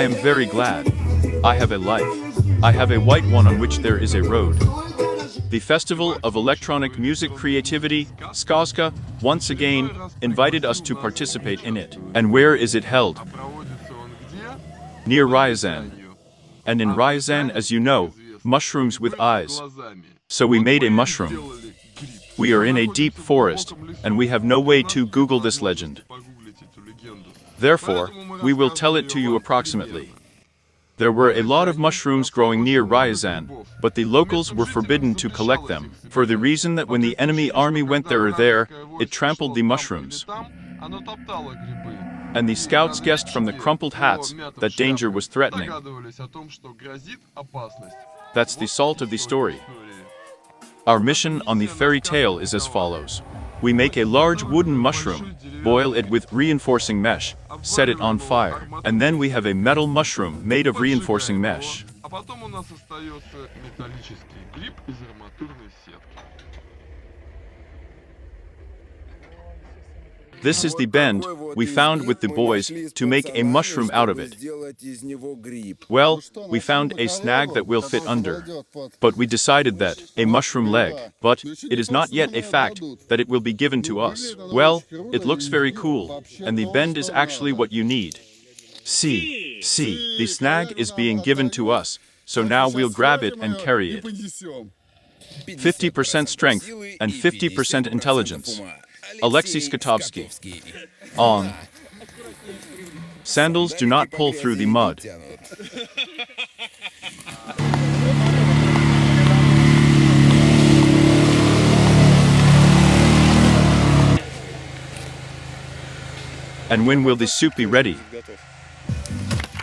I am very glad. I have a life. I have a white one on which there is a road. The Festival of Electronic Music Creativity, Skazka, once again, invited us to participate in it. And where is it held? Near Ryazan. And in Ryazan, as you know, mushrooms with eyes. So we made a mushroom. We are in a deep forest, and we have no way to Google this legend. Therefore, we will tell it to you approximately. There were a lot of mushrooms growing near Ryazan, but the locals were forbidden to collect them, for the reason that when the enemy army went there, it trampled the mushrooms. And the scouts guessed from the crumpled hats that danger was threatening. That's the salt of the story. Our mission on the fairy tale is as follows. We make a large wooden mushroom, boil it with reinforcing mesh, set it on fire, and then we have a metal mushroom made of reinforcing mesh. This is the bend we found with the boys to make a mushroom out of it. Well, we found a snag that will fit under. But we decided that a mushroom leg, but it is not yet a fact that it will be given to us. Well, it looks very cool, and the bend is actually what you need. See, the snag is being given to us, so now we'll grab it and carry it. 50% strength and 50% intelligence. Alexei Skatovsky. On. Sandals do not pull through the mud. And when will the soup be ready?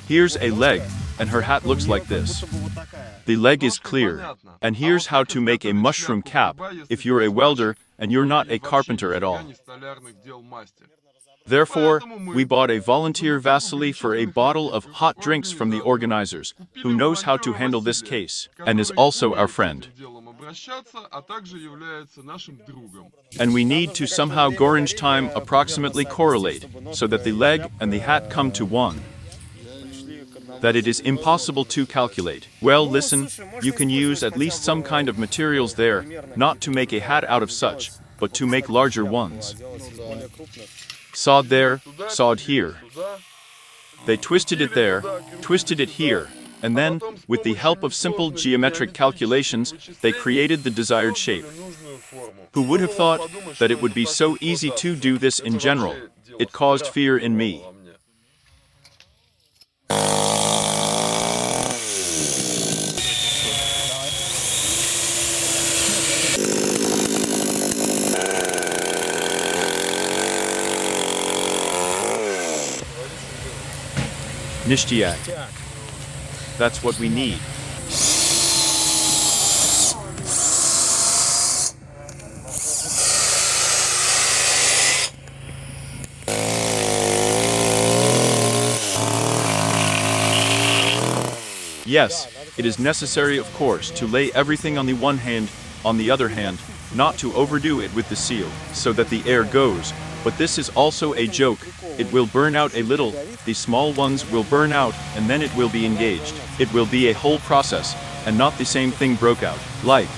Here's a leg, and her hat looks like this. The leg is clear. And here's how to make a mushroom cap if you're a welder and you're not a carpenter at all. Therefore, we bought a volunteer Vasily for a bottle of hot drinks from the organizers, who knows how to handle this case, and is also our friend. And we need to somehow Gorange time approximately correlate, so that the leg and the hat come to one. That it is impossible to calculate. Well, listen, you can use at least some kind of materials there, not to make a hat out of such, but to make larger ones. Sawed there, sawed here. They twisted it there, twisted it here, and then, with the help of simple geometric calculations, they created the desired shape. Who would have thought that it would be so easy to do this in general? It caused fear in me. Nishtiak. That's what we need. Yes, it is necessary, of course, to lay everything on the one hand, on the other hand, not to overdo it with the seal, so that the air goes. But this is also a joke. It will burn out a little, the small ones will burn out, and then it will be engaged. It will be a whole process, and not the same thing broke out, like.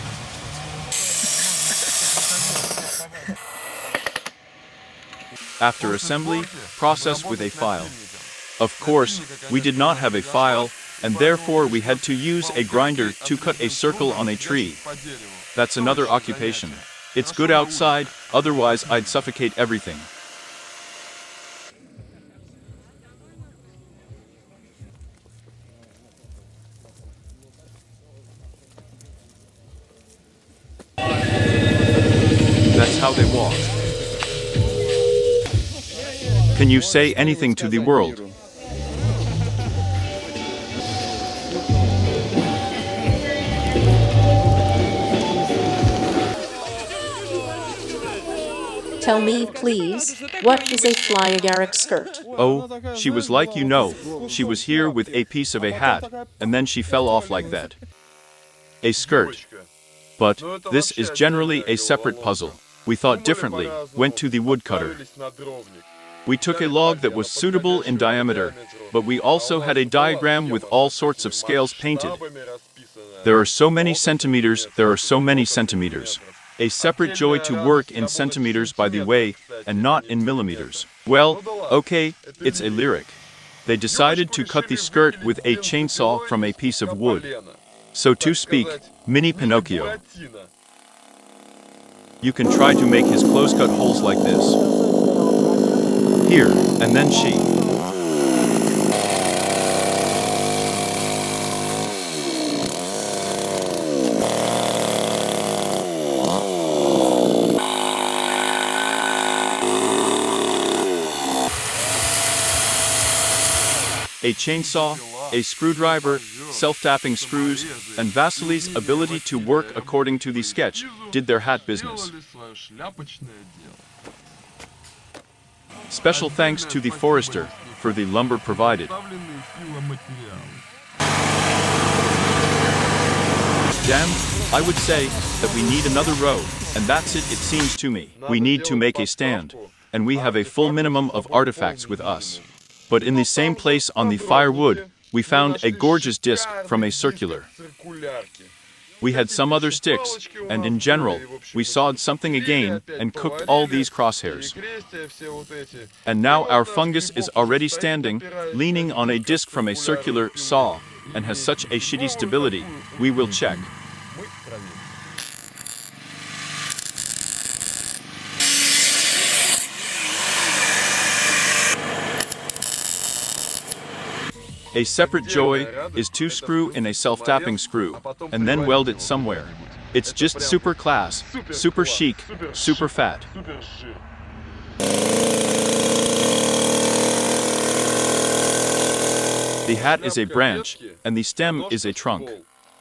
After assembly, process with a file. Of course, we did not have a file, and therefore we had to use a grinder to cut a circle on a tree. That's another occupation. It's good outside, otherwise I'd suffocate everything. That's how they walk. Can you say anything to the world? Tell me, please, what is a fly-agaric skirt? Oh, she was like you know, she was here with a piece of a hat, and then she fell off like that. A skirt. But this is generally a separate puzzle. We thought differently, went to the woodcutter. We took a log that was suitable in diameter, but we also had a diagram with all sorts of scales painted. There are so many centimeters, there are so many centimeters. A separate joy to work in centimeters, by the way, and not in millimeters. Well, okay, it's a lyric. They decided to cut the skirt with a chainsaw from a piece of wood. So to speak, mini Pinocchio. You can try to make his clothes cut holes like this. Here, and then she. A chainsaw, a screwdriver, self-tapping screws, and Vasily's ability to work according to the sketch did their hat business. Special thanks to the forester for the lumber provided. Damn, I would say that we need another row, and that's it seems to me. We need to make a stand, and we have a full minimum of artifacts with us. But in the same place on the firewood, we found a gorgeous disc from a circular. We had some other sticks, and in general, we sawed something again and cooked all these crosshairs. And now our fungus is already standing, leaning on a disc from a circular saw, and has such a shitty stability. We will check. A separate joy is to screw in a self-tapping screw, and then weld it somewhere. It's just super class, super chic, super fat. The hat is a branch, and the stem is a trunk.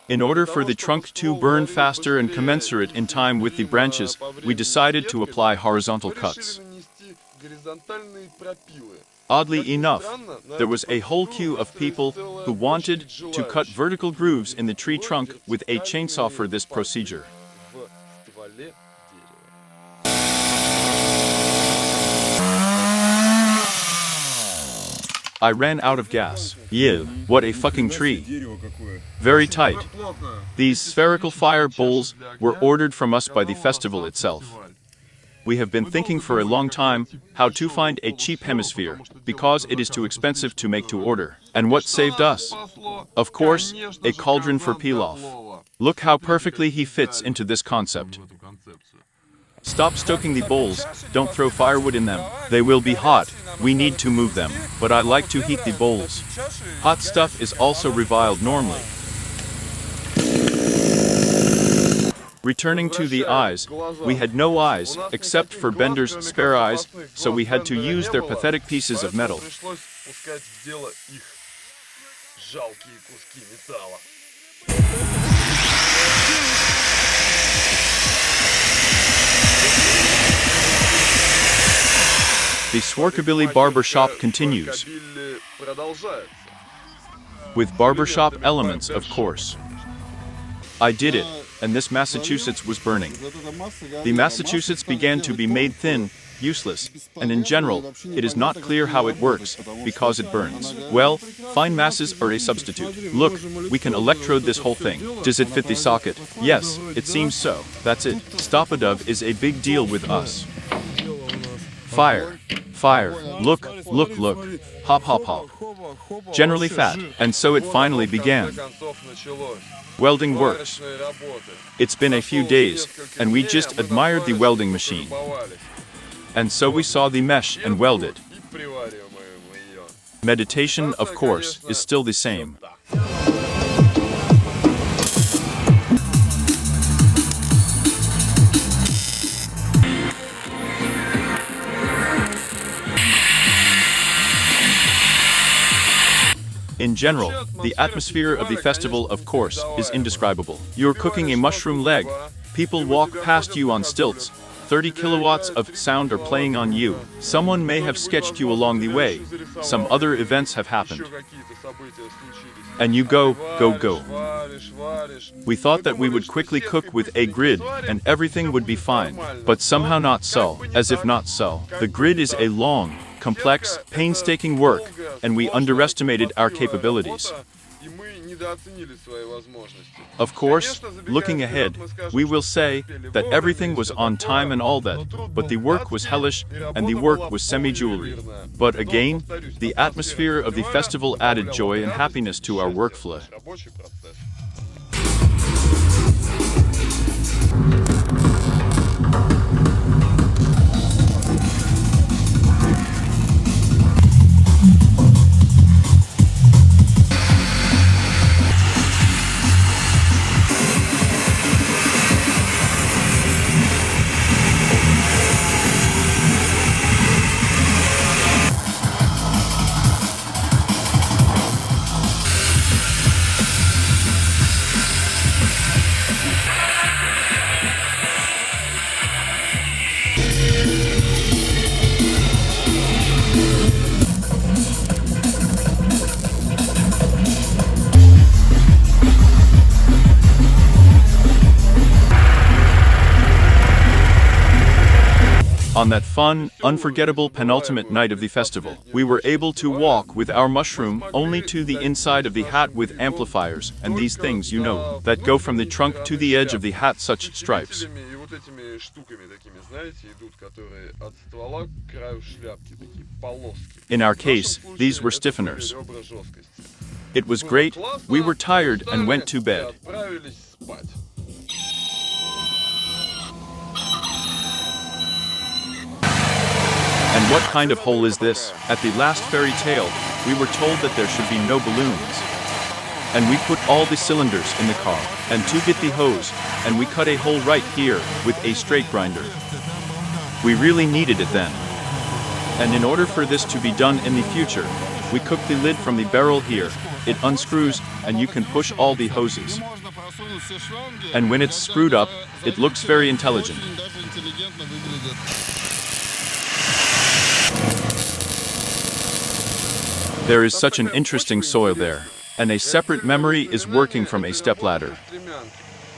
In order for the trunk to burn faster and commensurate in time with the branches, we decided to apply horizontal cuts. Oddly enough, there was a whole queue of people who wanted to cut vertical grooves in the tree trunk with a chainsaw for this procedure. I ran out of gas. Yeah, what a fucking tree. Very tight. These spherical fire bowls were ordered from us by the festival itself. We have been thinking for a long time how to find a cheap hemisphere, because it is too expensive to make to order. And what saved us? Of course, a cauldron for pilaf. Look how perfectly he fits into this concept. Stop stoking the bowls, don't throw firewood in them. They will be hot, we need to move them. But I like to heat the bowls. Hot stuff is also reviled normally. Returning to the eyes, we had no eyes, except for Bender's spare eyes, so we had to use their pathetic pieces of metal. The SVARKABILLY barbershop continues. With barbershop elements, of course. I did it, and this Massachusetts was burning. The Massachusetts began to be made thin, useless, and in general, it is not clear how it works, because it burns. Well, fine masses are a substitute. Look, we can electrode this whole thing. Does it fit the socket? Yes, it seems so. That's it. Stop-a-dove is a big deal with us. Fire. Fire. Look, look, look. Hop, hop, hop. Generally fat, and so it finally began. Welding works. It's been a few days, and we just admired the welding machine. And so we saw the mesh and weld it. Meditation, of course, is still the same. In general, the atmosphere of the festival, of course, is indescribable. You're cooking a mushroom leg, people walk past you on stilts, 30 kilowatts of sound are playing on you, someone may have sketched you along the way, some other events have happened. And you go, go, go. We thought that we would quickly cook with a grid, and everything would be fine, but somehow not so, as if not so. The grid is a long, complex, painstaking work, and we underestimated our capabilities. Of course, looking ahead, we will say that everything was on time and all that, but the work was hellish and the work was semi-jewelry. But again, the atmosphere of the festival added joy and happiness to our workflow. On that fun, unforgettable penultimate night of the festival, we were able to walk with our mushroom only to the inside of the hat with amplifiers and these things, you know, that go from the trunk to the edge of the hat, such stripes. In our case, these were stiffeners. It was great, we were tired and went to bed. And what kind of hole is this? At the last fairy tale, we were told that there should be no balloons. And we put all the cylinders in the car, and to get the hose, and we cut a hole right here with a straight grinder. We really needed it then. And in order for this to be done in the future, we cooked the lid from the barrel here. It unscrews, and you can push all the hoses. And when it's screwed up, it looks very intelligent. There is such an interesting soil there, and a separate memory is working from a stepladder.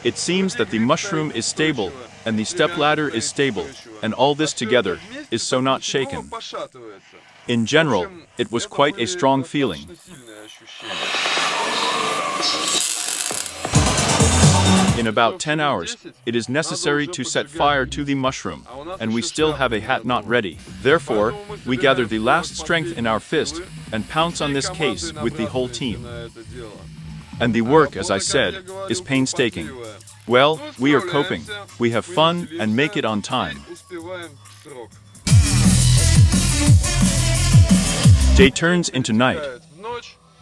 It seems that the mushroom is stable, and the stepladder is stable, and all this together is so not shaken. In general, it was quite a strong feeling. In about 10 hours, it is necessary to set fire to the mushroom, and we still have a hat not ready. Therefore, we gather the last strength in our fist and pounce on this case with the whole team. And the work, as I said, is painstaking. Well, we are coping. We have fun and make it on time. Day turns into night.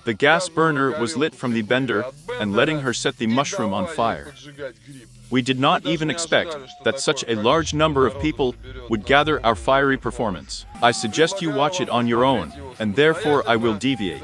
The gas burner was lit from the bender and letting her set the mushroom on fire. We did not even expect that such a large number of people would gather our fiery performance. I suggest you watch it on your own, and therefore I will deviate.